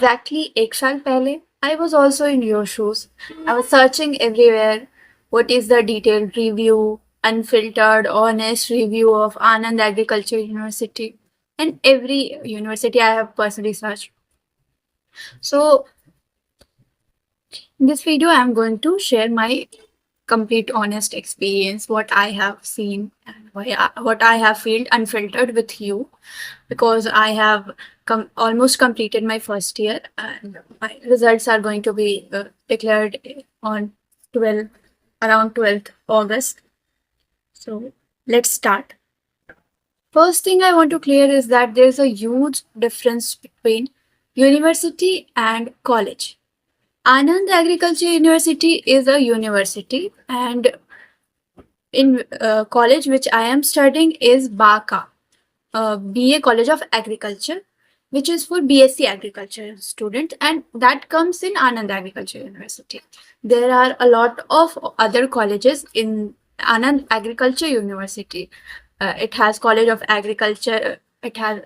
Exactly एक साल पहले I was also in your shoes. I was searching everywhere. What is the detailed review, unfiltered, honest review of Anand Agriculture University and every university I have personally searched. So in this video, I'm going to share my complete honest experience, what I have seen and what I have felt unfiltered with you, because I have almost completed my first year and my results are going to be declared on 12 around 12th August. So let's start. First thing I want to clear is that there's a huge difference between university and college. Anand Agriculture University is a university, and in college which I am studying is BACA, BA College of Agriculture, which is for BSc Agriculture student, and that comes in Anand Agriculture University. There are a lot of other colleges in Anand Agriculture University. It has College of Agriculture. It has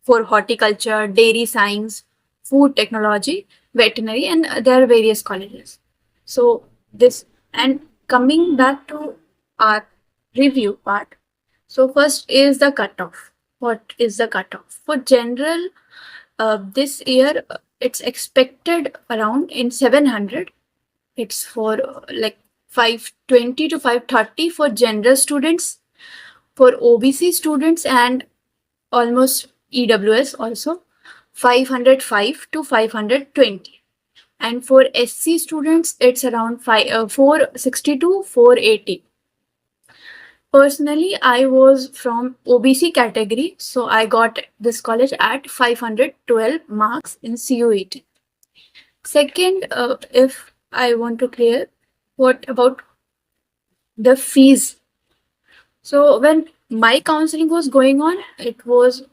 for horticulture, dairy science, food technology, veterinary, and there are various colleges. So this and coming back to our review part. So first is the cutoff. What is the cutoff for general? This year it's expected around in 700. It's for like 520 to 530 for general students, for OBC students, and almost EWS also 505 to 520, and for SC students it's around 460 to 480. Personally, I was from OBC category, so I got this college at 512 marks in CUET. Second, if I want to clear, what about the fees? So when my counseling was going on, it was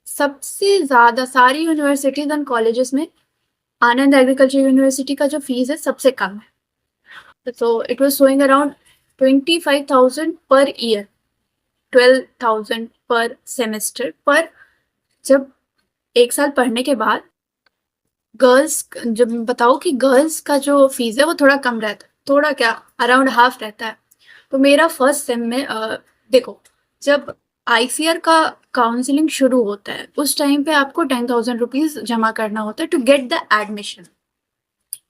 सबसे ज़्यादा सारी universities and colleges में आनंद agriculture university का जो fees है सबसे कम है. So it was showing around 25,000 per year, 12,000 पर सेमेस्टर. पर जब एक साल पढ़ने के बाद गर्ल्स, जब बताओ कि गर्ल्स का जो फीस है वो थोड़ा कम रहता है, थोड़ा क्या अराउंड हाफ रहता है. तो मेरा फर्स्ट सेम में देखो, जब ICR का काउंसलिंग शुरू होता है उस टाइम पे आपको 10,000 रुपीज जमा करना होता है टू गेट द एडमिशन.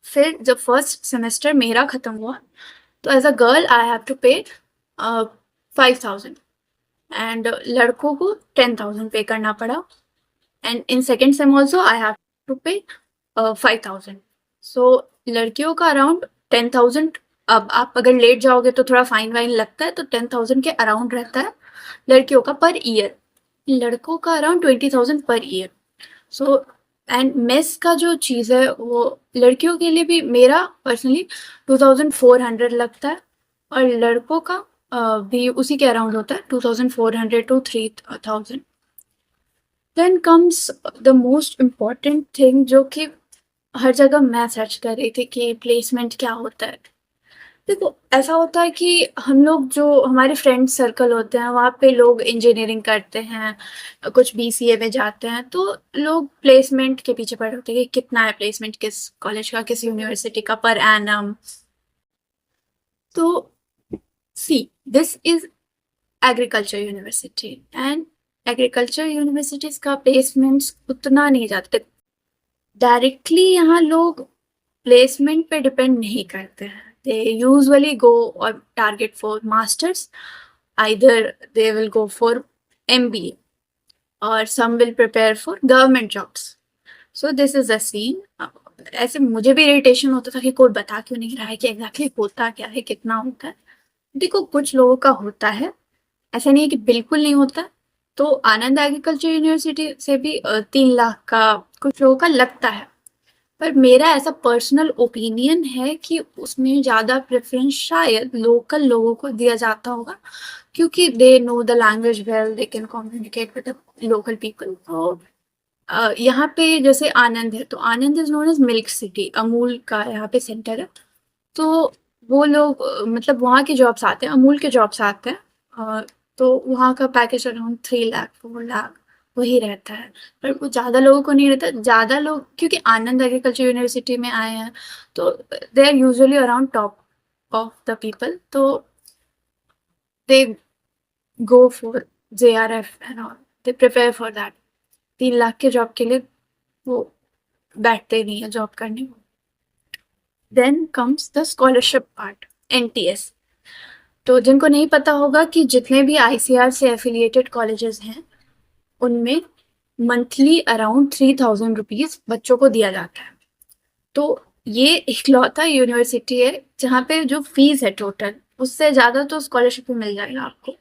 फिर जब फर्स्ट सेमेस्टर मेरा खत्म हुआ तो as a girl I have to pay 5,000 and लड़कों को 10,000 पे करना पड़ा. And in second same also I have to pay 5,000. सो लड़कियों का अराउंड 10,000. अब आप अगर लेट जाओगे तो थोड़ा फाइन वाइन लगता है, तो 10,000 के अराउंड रहता है लड़कियों का पर ईयर. लड़कों का around 20,000 per year. So and mess का जो चीज़ है वो लड़कियों के लिए भी मेरा पर्सनली 2,400 लगता है, और लड़कों का भी उसी के अराउंड होता है 2,400 to 3,000. Then comes the most important thing, जो कि हर जगह मैं सर्च कर रही थी कि प्लेसमेंट क्या होता है. देखो, ऐसा होता है कि हम लोग, जो हमारे फ्रेंड सर्कल होते हैं वहाँ पे लोग इंजीनियरिंग करते हैं, कुछ BCA में जाते हैं, तो लोग प्लेसमेंट के पीछे पड़े होते हैं कि कितना है प्लेसमेंट, किस कॉलेज का, किस यूनिवर्सिटी का पर एनम. तो see this is agriculture university, and agriculture universities का प्लेसमेंट्स उतना नहीं जाते डायरेक्टली. यहाँ लोग प्लेसमेंट पे डिपेंड नहीं करते हैं. They usually go or target for masters. Either they will go for MBA or some will prepare for government jobs. So this is a scene. ऐसे मुझे भी इरिटेशन होता था कि कोई बता क्यों नहीं रहा है कि एग्जैक्टली होता क्या है, कितना होता है. देखो, कुछ लोगों का होता है, ऐसा नहीं है कि बिल्कुल नहीं होता. तो आनंद एग्रीकल्चर यूनिवर्सिटी से भी 3 लाख का कुछ लोगों का लगता है. पर मेरा ऐसा पर्सनल ओपिनियन है कि उसमें ज़्यादा प्रेफरेंस शायद लोकल लोगों को दिया जाता होगा, क्योंकि they know the language well, they can communicate with the local people. तो यहाँ पे जैसे आनंद है, तो Anand is known as milk city, Amul का यहाँ पे सेंटर है. तो वो लोग मतलब वहाँ के जॉब्स आते हैं, अमूल के जॉब्स आते हैं. तो वहाँ का पैकेज अराउंड 3 लाख 4 लाख वही रहता है, पर वो ज़्यादा लोगों को नहीं रहता। ज़्यादा लोग क्योंकि आनंद एग्रीकल्चर यूनिवर्सिटी में आए हैं, तो they are usually around top of the people, तो they go for JRF and all, they prepare for that. 3 lakh के जॉब के लिए वो बैठते नहीं है जॉब करने को। Then comes the scholarship part, NTS। तो जिनको नहीं पता होगा कि जितने भी ICAR से एफिलिएटेड कॉलेजेस हैं उनमें मंथली अराउंड 3000 रुपीज बच्चों को दिया जाता है। तो ये इकलौता यूनिवर्सिटी है जहाँ पे जो फीस है टोटल उससे ज़्यादा तो स्कॉलरशिप में मिल जाएगा आपको।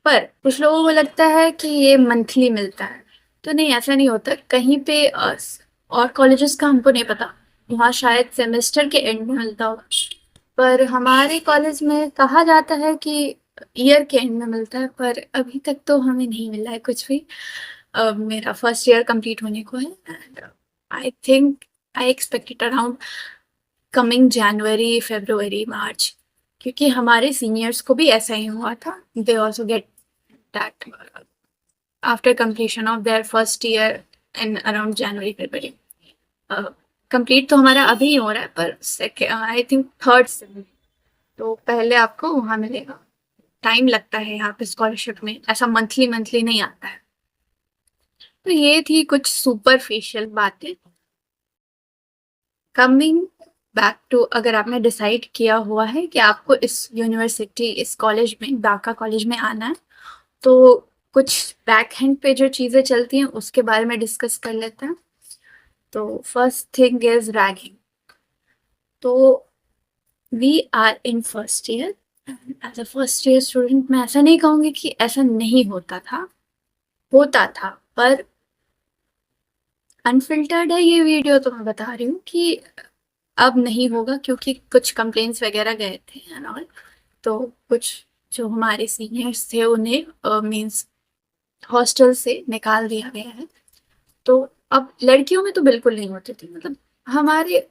पर कुछ लोगों को लगता है कि ये मंथली मिलता है, तो नहीं, ऐसा नहीं होता। कहीं पे और कॉलेजेस का हमको नहीं पता, वहाँ शायद सेमेस्टर के एंड में मिलता होगा, पर हमारे कॉलेज में कहा जाता है कि ईयर के एंड में मिलता है, पर अभी तक तो हमें नहीं मिला है कुछ भी। मेरा फर्स्ट ईयर कंप्लीट होने को है and I think I expect it around coming January, February, March, क्योंकि हमारे सीनियर्स को भी ऐसा ही हुआ था। They also get that after completion of their first year in around January, February. Complete तो हमारा अभी ही हो रहा है, पर आई थिंक थर्ड सेम, तो पहले आपको वहाँ मिलेगा। टाइम लगता है यहाँ पे स्कॉलरशिप में, ऐसा मंथली मंथली नहीं आता है। तो ये थी कुछ सुपरफिशियल बातें। कमिंग बैक टू, अगर आपने डिसाइड किया हुआ है कि आपको इस यूनिवर्सिटी, इस कॉलेज में, ढाका कॉलेज में आना है, तो कुछ बैक हैंड पे जो चीज़ें चलती हैं उसके बारे में डिस्कस कर लेते हैं। तो फर्स्ट थिंग इज रैगिंग। तो we are in first year, as a first year student मैं ऐसा नहीं कहूँगी कि ऐसा नहीं होता था, होता था, पर अनफिल्टर्ड है ये वीडियो, तो मैं बता रही हूँ कि अब नहीं होगा, क्योंकि कुछ कंप्लेंट्स वगैरह गए थे एंड ऑल। तो कुछ जो हमारे सीनियर्स थे उन्हें मींस हॉस्टल से निकाल दिया गया है। तो अब लड़कियों में तो बिल्कुल नहीं होते थे, मतलब हमारे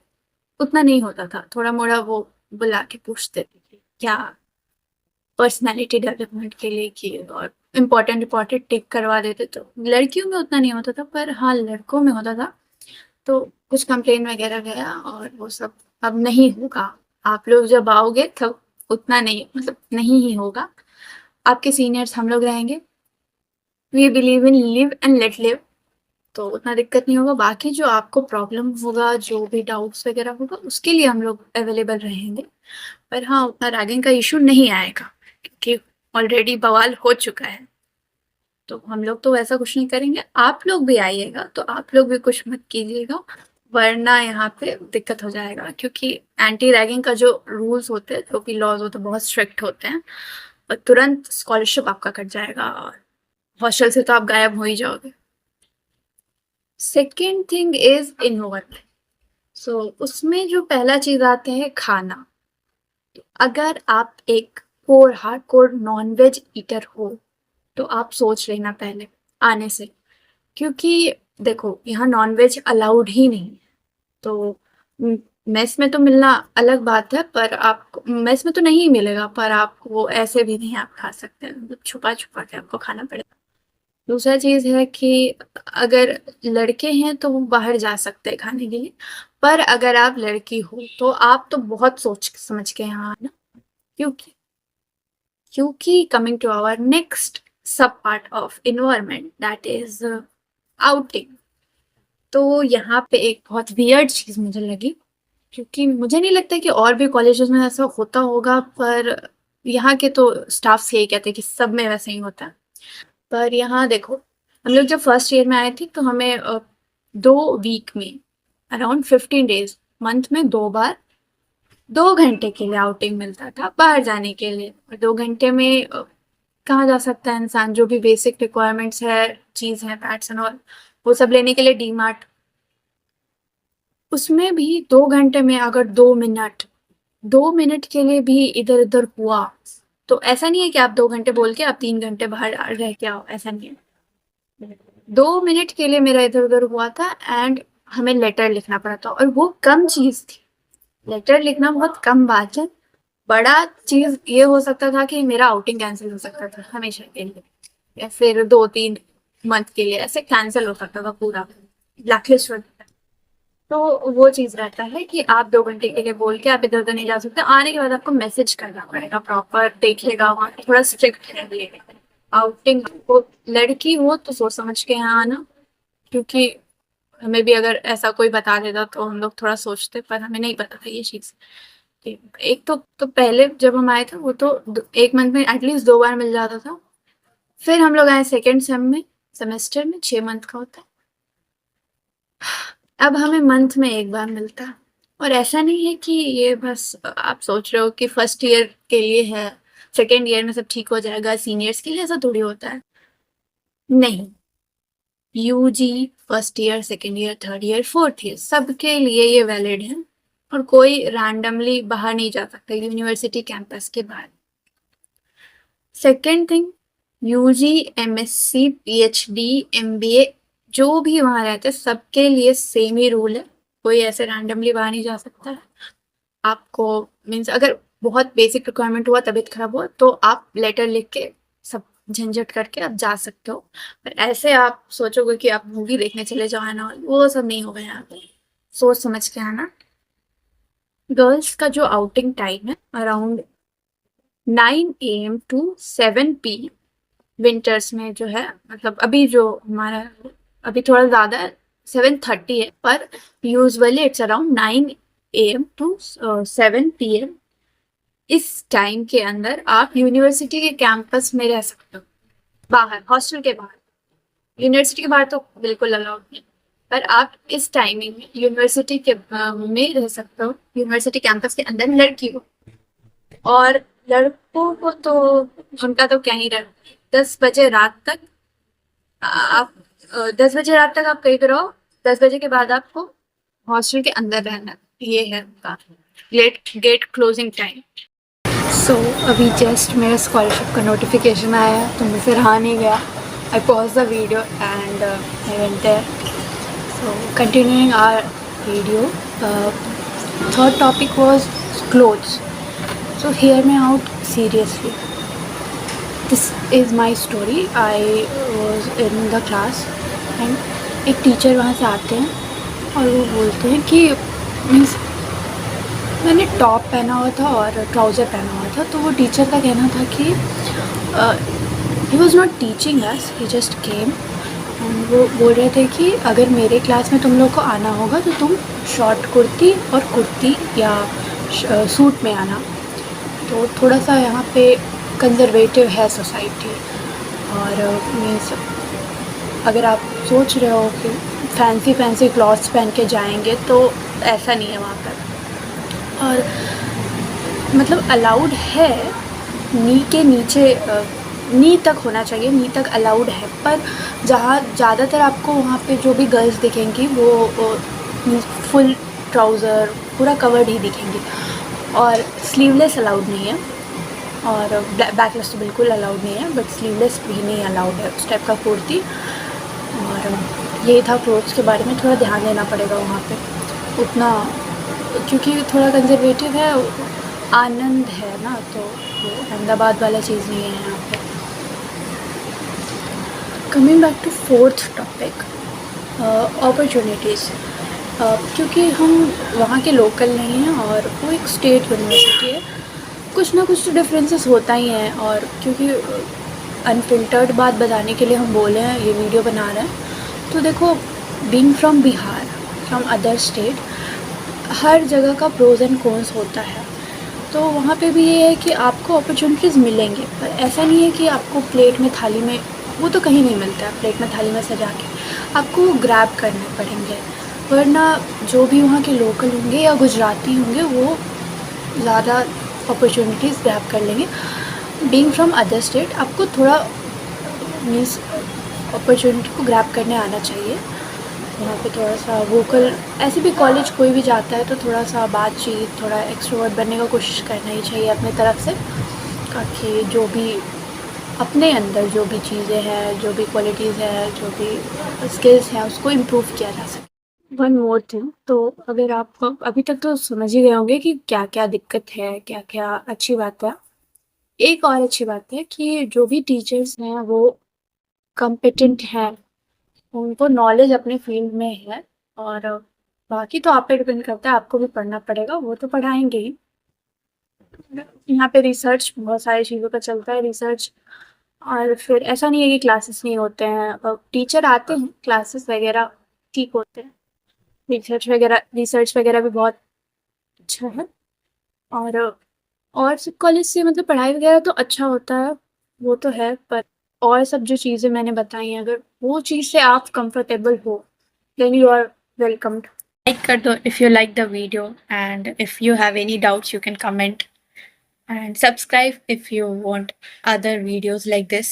उतना नहीं होता था। थोड़ा मोड़ा वो बुला के पूछते थे कि क्या पर्सनालिटी डेवलपमेंट के लिए की, और इम्पोर्टेंट टिक करवा देते। तो लड़कियों में उतना नहीं होता था, पर हाँ लड़कों में होता था। तो कुछ कंप्लेन वगैरह गया और वो सब अब नहीं होगा। आप लोग जब आओगे तब उतना नहीं, मतलब नहीं ही होगा। आपके सीनियर्स हम लोग रहेंगे। We believe in live and let live, तो उतना दिक्कत नहीं होगा। बाकी जो आपको प्रॉब्लम होगा, जो भी डाउट्स वगैरह होगा, उसके लिए हम लोग अवेलेबल रहेंगे। पर हाँ, उतना रैगिंग का इशू नहीं आएगा, क्योंकि ऑलरेडी बवाल हो चुका है। तो हम लोग तो ऐसा कुछ नहीं करेंगे। आप लोग भी आइएगा तो आप लोग भी कुछ मत कीजिएगा, वरना यहाँ पे दिक्कत हो जाएगा। क्योंकि एंटी रैगिंग का जो रूल्स होते हैं, जो भी लॉज होते हैं, बहुत स्ट्रिक्ट होते हैं, और तुरंत स्कॉलरशिप आपका कट जाएगा और हॉस्टल से तो आप गायब हो ही जाओगे। Second thing is involvement. So उसमें जो पहला चीज आता है खाना। अगर आप एक कोर हार्डकोर नॉनवेज ईटर हो तो आप सोच लेना पहले आने से, क्योंकि देखो यहाँ नॉनवेज अलाउड ही नहीं है। तो मेस में तो मिलना अलग बात है, पर आप मेस में तो नहीं मिलेगा, पर आपको ऐसे भी नहीं आप खा सकते, मतलब छुपा छुपा के आपको खाना पड़ेगा। दूसरा चीज है कि अगर लड़के हैं तो वो बाहर जा सकते हैं खाने के लिए, पर अगर आप लड़की हो तो आप तो बहुत सोच समझ के यहाँ आना। क्योंकि क्योंकि कमिंग टू आवर नेक्स्ट सब part of environment, that is outing. तो यहाँ पे एक बहुत वियर्ड चीज मुझे लगी, क्योंकि मुझे नहीं लगता कि और भी कॉलेजेस में ऐसा होता होगा, पर यहाँ के तो स्टाफ यही कहते हैं कि सब में वैसे ही होता है। पर यहाँ देखो, हम लोग जब फर्स्ट ईयर में आए थे तो हमें 2 वीक में अराउंड 15 डेज, मंथ में 2 बार 2 घंटे के लिए आउटिंग मिलता था बाहर जाने के लिए। और 2 घंटे में कहाँ जा सकता है इंसान, जो भी बेसिक रिक्वायरमेंट्स है, चीज है, पैड्स एंड ऑल, वो सब लेने के लिए डी मार्ट। उसमें भी 2 घंटे में अगर 2 मिनट के लिए भी इधर उधर हुआ, तो ऐसा नहीं है कि आप 2 घंटे बोल के आप 3 घंटे बाहर रह के आओ, ऐसा नहीं है। 2 मिनट के लिए मेरा इधर उधर हुआ था एंड हमें लेटर लिखना पड़ा था, और वो कम चीज थी। लेटर लिखना बहुत कम बात है। बड़ा चीज ये हो सकता था कि मेरा आउटिंग कैंसिल हो सकता था हमेशा के लिए, या फिर 2-3 मंथ के लिए ऐसे कैंसिल हो सकता था पूरा, ब्लैकलिस्ट हो जाता है। तो वो चीज रहता है कि आप 2 घंटे के लिए बोल के आप इधर उधर नहीं जा सकते, आने के बाद आपको मैसेज करना पड़ेगा, प्रॉपर देखेगा वहाँ, थोड़ा स्ट्रिक्ट है आउटिंग को। लड़की हो तो सोच समझ के यहाँ आना, क्योंकि हमें भी अगर ऐसा कोई बता देता तो हम लोग थोड़ा सोचते, पर हमें नहीं पता था ये चीज। एक तो पहले जब हम आए थे वो तो एक मंथ में एटलीस्ट 2 बार मिल जाता था। फिर हम लोग आए सेकेंड सेमेस्टर में 6 मंथ का होता है, अब हमें मंथ में 1 बार मिलता है। और ऐसा नहीं है कि ये बस आप सोच रहे हो कि फर्स्ट ईयर के लिए है, सेकेंड ईयर में सब ठीक हो जाएगा, सीनियर्स के लिए ऐसा थोड़ी होता है। नहीं, UG first year, second year, third year, fourth year सबके लिए ये वैलिड है, और कोई रैंडमली बाहर नहीं जा सकता यूनिवर्सिटी कैंपस के बाहर। Second thing, UG, MSc, PhD, MBA जो भी वहां रहते हैं सबके लिए सेम ही रूल है, कोई ऐसे रैंडमली बाहर नहीं जा सकता है। आपको मीन्स अगर बहुत बेसिक रिक्वायरमेंट हुआ, तबीयत खराब हुआ, तो आप लेटर लिख के सब झंझट करके आप जा सकते हो। पर ऐसे आप सोचोगे कि आप मूवी देखने चले जाओ ना, वो सब नहीं होगा यहाँ पे, सोच समझ के आना। गर्ल्स का जो आउटिंग टाइम है around 9 AM to 7 PM, winters में जो है, मतलब अभी जो हमारा अभी थोड़ा ज़्यादा है, 7:30 है, पर usually it's around 9 AM to 7 PM। इस टाइम के अंदर आप यूनिवर्सिटी के कैंपस में रह सकते हो, बाहर हॉस्टल के बाहर। यूनिवर्सिटी के बाहर तो बिल्कुल अलाउड नहीं, पर आप इस टाइमिंग में यूनिवर्सिटी के में रह सकते हो, यूनिवर्सिटी कैंपस के अंदर लड़की हो। और लड़कों को तो उनका तो क्या ही रह, 10 बजे रात तक आप 10 बजे रात तक आप कहीं पे रहो, 10 बजे के बाद आपको हॉस्टल के अंदर रहना है। ये है उनका गेट क्लोजिंग टाइम। सो अभी जस्ट मेरा स्कॉलरशिप का नोटिफिकेशन आया, तो मुझसे रहा नहीं गया, I pause the video and I went there. So continuing our video, third topic was clothes. So hear me out seriously. This is my story. I was in the class and एक teacher वहाँ से आते हैं और वो बोलते हैं कि मीन्स मैंने टॉप पहना हुआ था और ट्राउज़र पहना हुआ था, तो वो टीचर का कहना था कि he was not teaching us, he just came. वो बोल रहे थे कि अगर मेरे क्लास में तुम लोग को आना होगा तो तुम शॉर्ट कुर्ती और कुर्ती या सूट में आना। तो थोड़ा सा यहाँ पे कंजर्वेटिव है सोसाइटी, और मीन्स अगर आप सोच रहे हो कि फैंसी क्लॉथ्स पहन के जाएंगे, तो ऐसा नहीं है वहाँ पर। और मतलब अलाउड है, नी के नीचे नी तक होना चाहिए, नी तक अलाउड है, पर जहाँ ज़्यादातर आपको वहाँ पे जो भी गर्ल्स दिखेंगी वो फुल ट्राउज़र पूरा कवर्ड ही दिखेंगी, और स्लीवलेस अलाउड नहीं है, और बैकलेस तो बिल्कुल अलाउड नहीं है, बट स्लीवलेस भी नहीं अलाउड है, उस टाइप का कुर्ती। और ये था क्लोथ्स के बारे में, थोड़ा ध्यान देना पड़ेगा वहाँ पे उतना, क्योंकि थोड़ा कंजर्वेटिव है, आनंद है ना, तो वो अहमदाबाद वाला चीज़ नहीं है यहाँ पे। Coming back to fourth topic, opportunities. क्योंकि हम वहाँ के लोकल नहीं हैं और वो एक स्टेट यूनिवर्सिटी है, कुछ ना कुछ तो डिफरेंसेस होता ही हैं। और क्योंकि अनफिल्टर्ड बात बताने के लिए हम बोले हैं, ये वीडियो बना रहे हैं, तो देखो, being from Bihar, from other state, हर जगह का प्रोज एंड कॉन्स होता है। तो वहाँ पे भी ये है कि आपको अपॉर्चुनिटीज़ मिलेंगे, पर ऐसा नहीं है कि आपको प्लेट में थाली में, वो तो कहीं नहीं मिलता है, प्लेट में थाली में सजा के आपको ग्रैब करने पड़ेंगे, वरना जो भी वहाँ के लोकल होंगे या गुजराती होंगे वो ज़्यादा अपॉर्चुनिटीज़ ग्रैब कर लेंगे। बीइंग फ्रॉम अदर स्टेट आपको थोड़ा मीन्स अपॉर्चुनिटी को ग्रैब करने आना चाहिए, वहाँ पे थोड़ा सा वोकल। ऐसे भी कॉलेज कोई भी जाता है तो थोड़ा सा बातचीत, थोड़ा एक्सट्रोवर्ट बनने का कोशिश करना ही चाहिए अपने तरफ से, ताकि जो भी अपने अंदर जो भी चीज़ें हैं, जो भी क्वालिटीज़ हैं, जो भी स्किल्स हैं, उसको इम्प्रूव किया जा सके। वन मोर थिंग, तो अगर आप अभी तक तो समझ ही गए होंगे कि क्या क्या दिक्कत है, क्या क्या अच्छी बात है। एक और अच्छी बात है कि जो भी टीचर्स हैं वो कॉम्पिटेंट हैं, उनको नॉलेज अपने फील्ड में है, और बाकी तो आप पे डिपेंड करता है, आपको भी पढ़ना पड़ेगा, वो तो पढ़ाएंगे ही। यहाँ पे रिसर्च बहुत सारी चीज़ों का चलता है, रिसर्च। और फिर ऐसा नहीं है कि क्लासेस नहीं होते हैं, टीचर आते हैं, क्लासेस वगैरह ठीक होते हैं, रिसर्च वगैरह भी बहुत अच्छा है। और सब कॉलेज से मतलब पढ़ाई वगैरह तो अच्छा होता है, वो तो है, पर और सब जो चीज़ें मैंने बताई हैं, अगर वो चीज़ से आप कंफर्टेबल हो, then you are welcomed. Like कर दो if you like the video, and if you have any doubts you can comment, and subscribe if you want other videos like this.